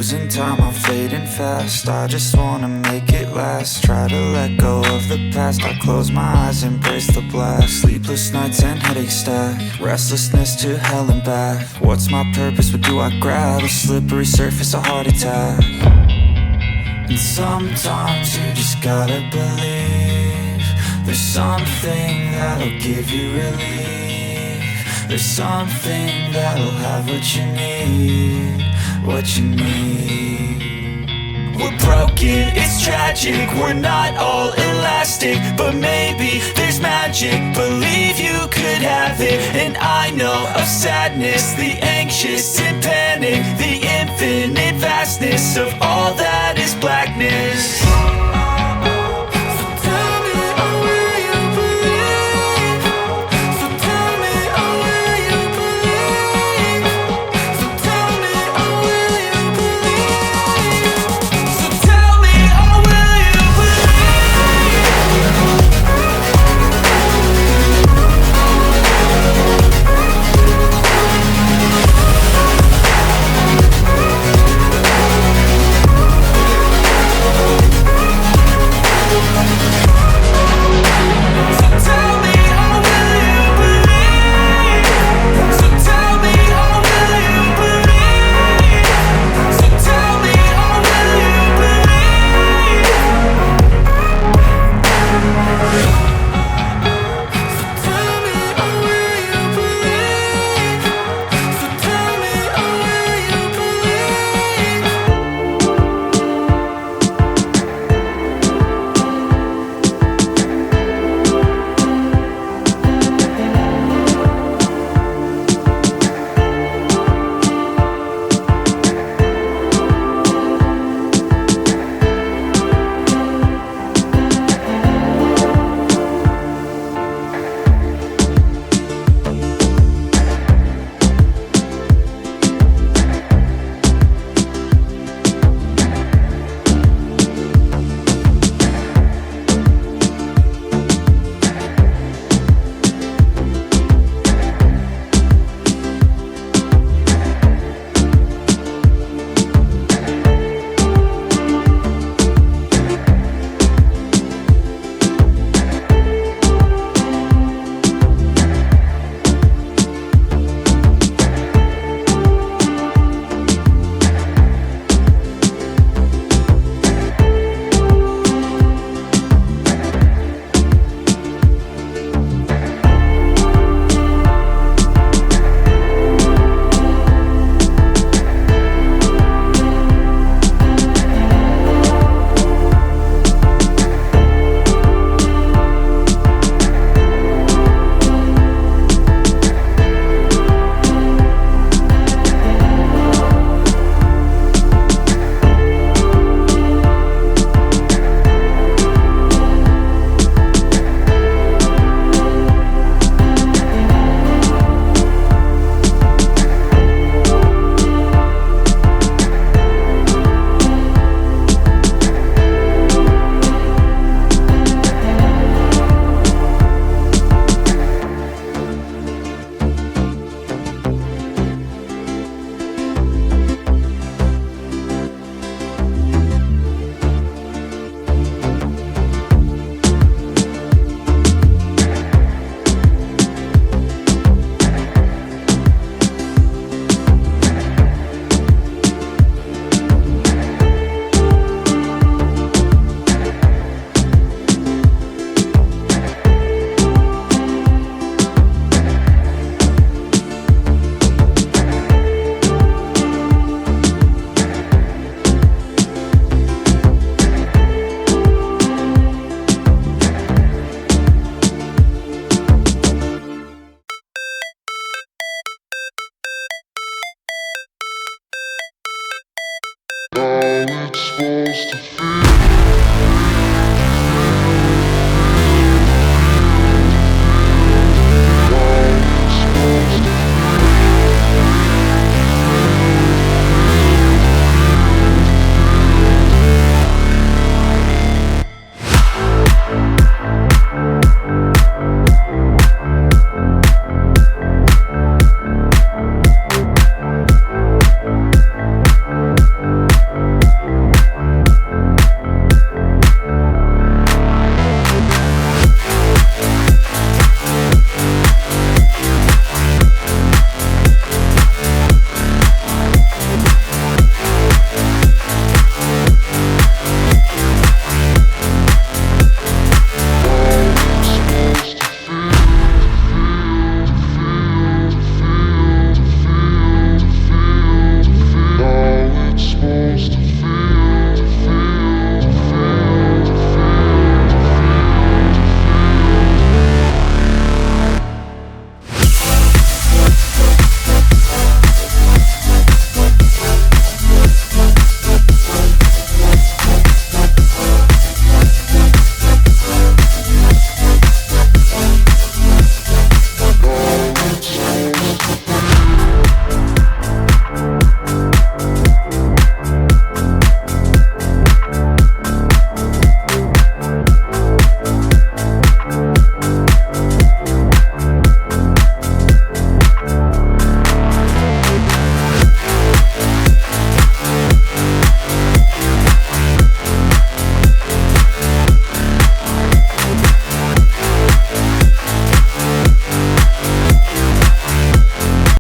losing time, I'm fading fast. I just wanna make it last. Try to let go of the past. I close my eyes, embrace the blast. Sleepless nights and headaches stack. Restlessness to hell and back. What's my purpose? What do I grab? A slippery surface, a heart attack. And sometimes you just gotta believe there's something that'll give you relief. There's something that'll have what you need, what you need. We're broken, it's tragic, we're not all elastic, but maybe there's magic. Believe you could have it. And I know of sadness, the anxious and panic, the infinite vastness of all that is blackness. How it's supposed to feel.